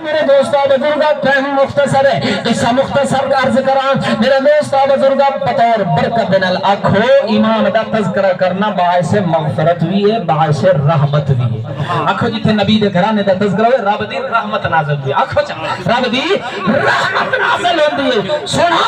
میرے دوستہ بزرگا ٹائم مختصر ہے، قصہ مختصر عرض کران میرے دوستہ بزرگا بطور برکت دن الاکھو ایمان دا تذکرہ کرنا باعث مغفرت بھی ہے، باعث رحمت بھی ہے۔ اکھو جیتے نبی دے گھرانے دا تذکرہ ہوئے رب دی رحمت نازل دی، اکھو چاہ رب دی رحمت نازل ہوں دی۔ سنا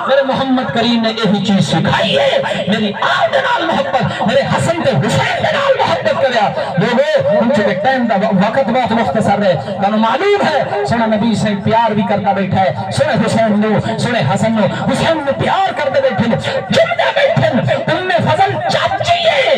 میرے محمد کریم نے یہی چیز سکھائی ہے، میری آل دنال محبت، میرے حسن تے حسین دنال محبت کریا لوگو ان چکے ٹائم دا وقت بہت مختصر ہے، کانو معلوم ہے سنہ نبی سے پیار بھی کرتا بیٹھا ہے، سنہ حسین نو، سنہ حسن نو، حسین نے پیار کرتے بیٹھے جمدے بیٹھے ام فضل چاچیے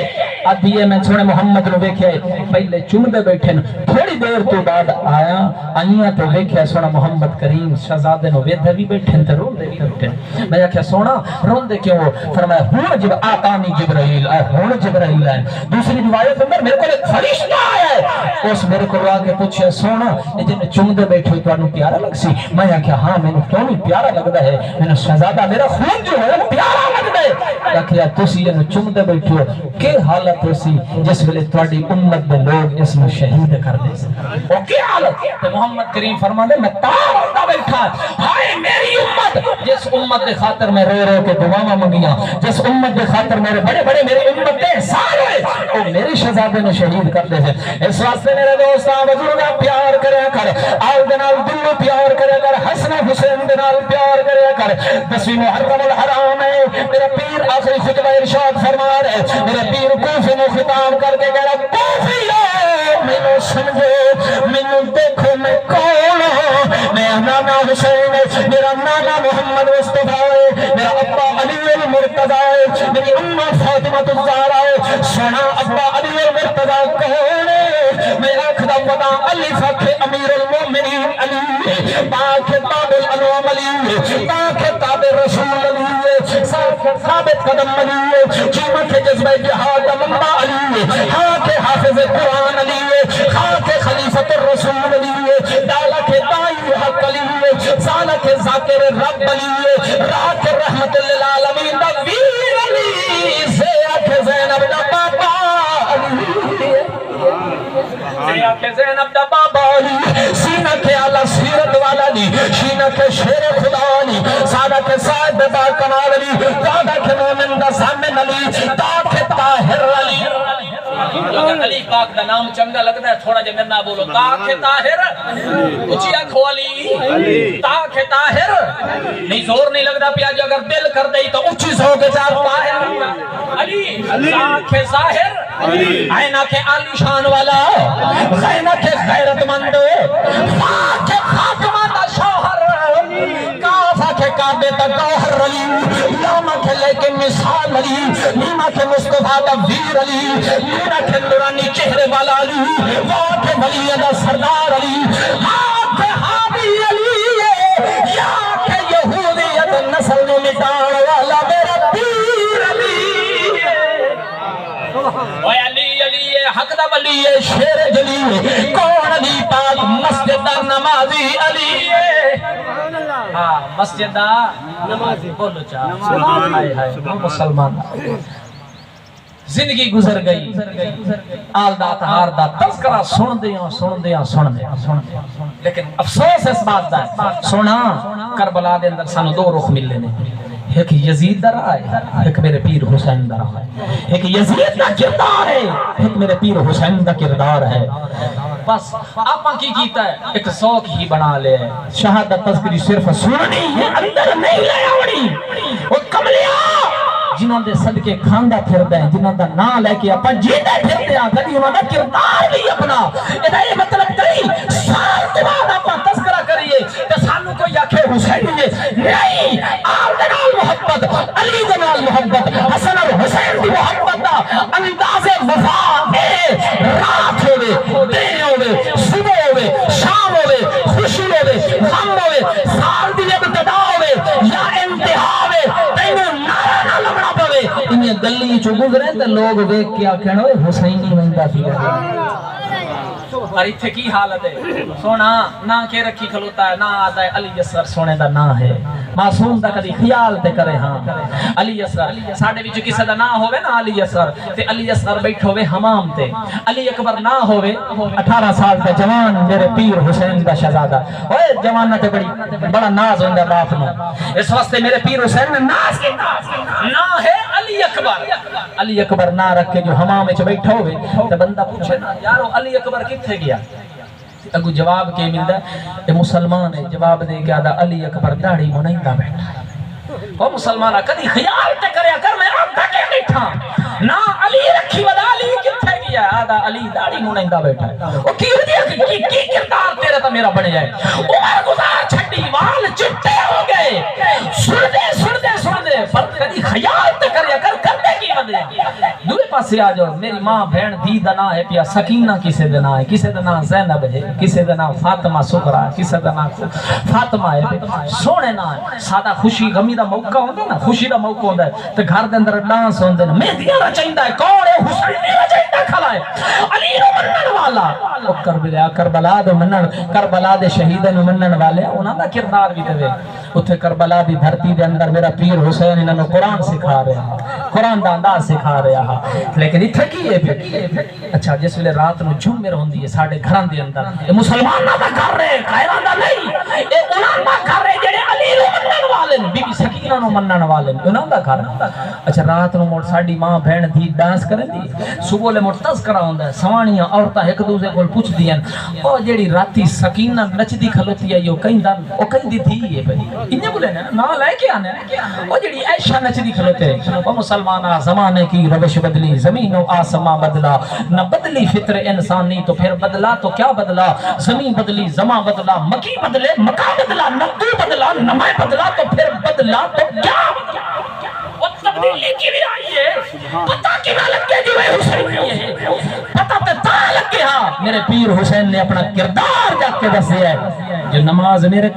آدھیے میں سنہ محمد نو بیکھے پہلے چمدے بیٹھے تھوڑی دیر تو بعد آیا آئیاں تو بیکھے سنہ محمد کریم شہزادے نو ویدھے بھی بیٹھے تھے رون دے بھی بیٹھے میں کہا سونا رون دے کیوں فرمایا ہون جب آتانی جبرائیل آئے ہون جبرائیل آئے دوسری روایت اندر میرے کو ایک فرشتہ آئے اس میرے کو آ کے پوچھے سونا جن چمدے بیٹھے تو انہوں پیارا لگ سی میں کہا ہاں میں نے کیوں نہیں پیارا لگتا ہے میں نے شہزادہ میرا خون جو ہے پیارا لگتا ہے کہا تسی یہ چمدے بیٹھے ہو کہ حالت ہوسی جس ویلے تواڈی امت دے لوگ اس میں شہید کر دے سکتے او کیا حالت تے محمد کریم فرماندے میں تار ہوتا بیٹھا ہائے میری امت جس امت دے خاطر میں رو رو کے دعاواں منگیاں جس امت دے خاطر میرے بڑے بڑے میری امت دے احسان ہوئے او میری شہزادے نے شہید کر دے اس واسطے میرے دوستاں بزرگاں پیار کریا کر آل دنال دلو پیار کریا کر حسن حسین دنال پیار کریا کر 10 محرم الحرام ہے میرا پیر آخری خطبہ ارشاد فرما رہے میرا پیر کوفی میں خطاب کر کے کہہ رہا کوفیو مینو سمجھو مینو دیکھو میں کون ہوں میں نانا حسین ہے میرا نانا محمد مصطفیٰ ہے میرا ابا علی المرتضیٰ ہے میری امہ فاطمہ الزہرا ہے سنا ابا علی المرتضیٰ کون ہے میں آخدہ ودا علی فخر امیر المومنین علی پاک تاب الانوام علی پاک تاب رسول علی ثابت قدم علی قیمت جذبہ جہاد منبع علی خاک حافظ قرآن علی خاک خلیفت الرسول علی دالا کے دائی حق علی سالہ کے ذاکر رب علی راک رحمت للعالمین دا ویر علی زیاد زینب دا بابا علی زیاد زینب دا بابا علی سینہ کے علا سیرت والا علی سینہ کے شیر خدا علی سادہ کے سائد با کمال علی دادا کے مومن دا سامن علی دا کے طاہر علی علی پاک دا نام چنگا لگتا ہے تھوڑا جے میرے نہ بولو تاکہ طاہر اچھی آنکھو علی تاکہ طاہر نہیں زور نہیں لگتا پیاجی اگر دل کر دئی تو اچھی سو کے چار طاہر علی تاکہ ظاہر آئینہ کے عالی شان والا غینہ کے غیرت مند فاکہ خاتمہ دا شوہر کافہ کے کعبے دا گوہر علی لاما کے لے کے مثال علی نیمہ کے مصطفیٰ دا ویر علی نیمہ کے نورانی چہرے والا علی واہ کے ولی دا سردار علی ہاں کے حابی علی یا کے یہودیت نسل میں مٹان والا میرا پیر علی اوہ علی علی حق دا ولی شیر جلی کون علی پاک مسجد دا نمازی علی ہاں مسجد دا نمازی بولو چاہ آئے آئے مسلمان زندگی گزر گئی آل دات ہار دات تذکرہ سن دیا لیکن افسوس اس بات دا سونا کربلا دے اندر سانو دو رخ مل لینے ایک یزید در آئے ایک میرے پیر حسین در آئے ایک یزید دا کردار ہے ایک میرے پیر حسین دا کردار ہے بس آپاں کی کیتا ہے ایک سوک ہی بنا لے شہادت تذکری صرف سننی ہے اندر نہیں لے آوڑی وہ کملیا جنہوں دے صدقے کھاندہ پھر دیں جنہوں دا نا لے کے اپا جیتے پھر دیں کبھی انہوں دا کردار بھی اپنا یہ مطلب کئی سال کے بعد اپا تذکرہ کریے کہ سانو کو یاکھے حسین نہیں آل دنال محبت علی دنال محبت حسن اور حسین دی محبت دا انداز وفا رات ہوئے دن ہوئے صبح ہوئے شام ہوئے خوشی ہوئے غم ہوئے سال دی ابتدا ہوئے یا انتہا ہوئے تینوں نارا نہ لگنا پوے انہیں گلی چو گزرے تے لوگ دیکھ کے آکھیں ہوئے حسینی وندہ پیا اور اتھے کی حالت ہے سونا نہ کے رکھی کھلوتا ہے نہ آدھا ہے علی جسر سونے دا نہ ہے معصوم دا کدی خیال تے کرے ہاں علی اصغر ساڈے وچ کسے دا نام ہوے نا علی اصغر تے علی اصغر بیٹھو ہوے حمام تے علی اکبر نہ ہوے 18 سال تے جوان میرے پیر حسین دا شہزادہ اوئے جوان تے بڑا ناز ہوندا باپ نو اس واسطے میرے پیر حسین نے ناز کے نہ ہے علی اکبر نہ رکھ کے جو حمام وچ بیٹھا ہوے تے بندہ پوچھے نا یارو علی اکبر کتھے گیا اگو جواب کے ملدا اے مسلمان ہے جواب دے کے آدا علی اکبر داڑھی منیندا بیٹھا او مسلمانہ کدی خیال تے کریا کر میں آندا کے بیٹھا نہ علی رکھی ودا علی کتھے گیا آدا علی داڑھی منیندا بیٹھا او کی کردار تیرا تے میرا بن جائے عمر گزار چھڈی وال چٹے ہو گئے سن دے پر کدی خیال تے کریا کر کرتے کی ودے دوسرے پاسے آ جاؤ میری ماں بہن دی دا نام ہے پیا سکینہ کسے دا نام ہے کسے دا نام زینب ہے کسے دا نام فاطمہ سغرا ہے کسے دا نام فاطمہ ہے سونے نام سادہ خوشی غمی دا موقع ہوندا نا خوشی دا موقع ہوندا ہے تے گھر دے اندر ڈانس ہوندے نے مہندیاں رچیندا ہے کون ہے حسین رچیندا کھلا ہے علی نو منن والا او کربلا دے منن کربلا دے شہیداں نو منن والے انہاں دا کردار بھی دے اوتھے کربلا دی دھرتی دے اندر میرا پیر حسین انہاں نو قرآن سکھا رہا قرآن دا انداز سکھا رہا لیکن اتھے کی ہے اچھا جس ویلے رات نو جمعہ ہوندی ہے ساڈے گھراں دے اندر اے مسلماناں دا کر رہے غیراں دا نہیں اے انہاں دا کر رہے جڑے علی نو منن والے بی بی سکینہ نو منن والے انہاں دا کر اچھا رات نو مڑ ساڈی ماں بہن دی ڈانس کرن دی صبح لے مڑ تذکرہ ہوندا ہے سوانیاں عورتاں ایک دوسرے کول پوچھدیاں او جڑی راتی سکینہ نچدی کھلوتی ہے او کہندی تھی ہے بھئی انہیں بولے نا لے کے آنے او جڑی عائشہ نچدی کھلوتے او مسلمانہ زمانے کی روش بدلی زمین و آسمان بدلا نہ بدلی فطر انسانی تو پھر بدلا تو کیا بدلا زمین بدلی زمان بدلا مکی بدلے مکہ بدلا نہ تو بدلا نہ میں بدلا تو پھر بدلا تو کیا وہ تبدیلی کی بھی آئی ہے پتہ کی نہ لگے جو ہے حسین ہے پتہ تا لگے ہاں میرے پیر حسین نے اپنا کردار جا کے دس دیا ہے جو نماز میرے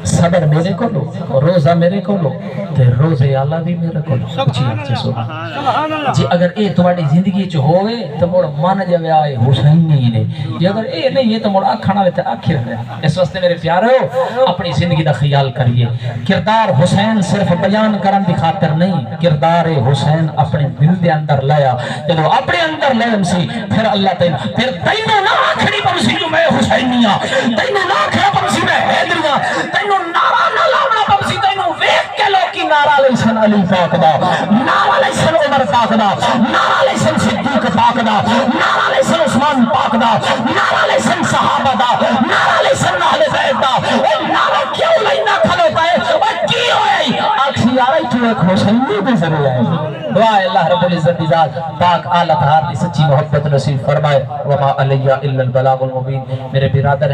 صبر میرے کو لو روزہ میرے کو لو تے روزے اللہ بھی میرے کو لو اچھی سبحان جی اگر اے تواڈی زندگی چ ہوئے تے مڑ من جاوے آئے حسین نہیں نے جی اگر اے نہیں ہے تو مڑ اکھنا وچ اکھ رہے اس واسطے میرے پیارو اپنی زندگی دا خیال کریے کردار حسین صرف بیان کرن دی خاطر نہیں کردار حسین اپنے دل دے اندر لایا جدو اپنے اندر لے سی پھر اللہ تعالی پھر تینوں نہ آکھڑی پمسی جو میں حسینیاں تینوں نہ آکھڑا پمسی میں حیدریاں تینوں نعرہ نہ لاونا پمسی تینوں ویکھ کے لوکی نعرہ لیسن علی پاک دا نعرہ لیسن عمر پاک دا نعرہ لیسن صدیق پاک دا نعرہ لیسن عثمان پاک دا نعرہ لیسن صحابہ دا نعرہ لیسن اہل بیت دا وہ نعرہ کیوں لینا کھلوتا ہے وہ کی ہوئی آکسی آرائی تو ایک حسینی بھی ضرور ہے دعا اللہ رب العزت کی ذات پاک اعلی طہارت سچی محبت نصیب فرمائے وما علیہ الا البلاغ المبین میرے برادر